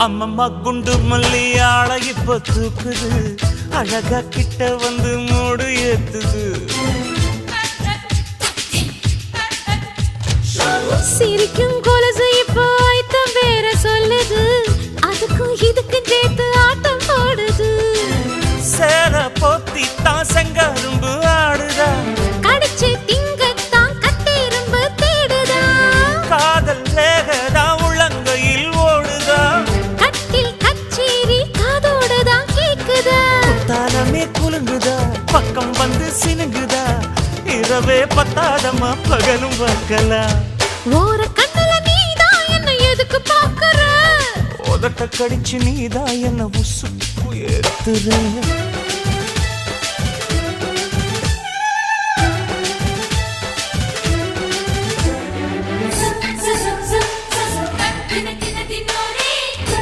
அம்மம்மா குண்டு மல்லி ஆளை இப்ப தூக்குது அழகா கிட்ட வந்து மூடு ஏத்துது சிரிக்கும் கொலுசு இப்போ ஐத்தம் வேற சொல்லுது அதுக்கும் இதுக்கு சேர்த்து ஆட்டம் போடுது சேல போத்தி தான் செங்கரும்பு ஆடுதா கடிச்சு திங்கத்தான் கட்டெரும்பு தேடுதா காதல் லேகதா உள்ளங்கையில் ஓடுதா கட்டில் கச்சேரி காதோடுதான் கேக்குதா தாளமே குலுங்குதா பக்கம் வந்து சினுங்குதா இரவே பத்தாதமா பகலும் பார்க்கலாம் ஓர கண்ணுல நீதான் என்ன எதுக்கு பாக்குற உதட்ட கடிச்சு நீதான் என்ன உசுப்பு ஏத்துற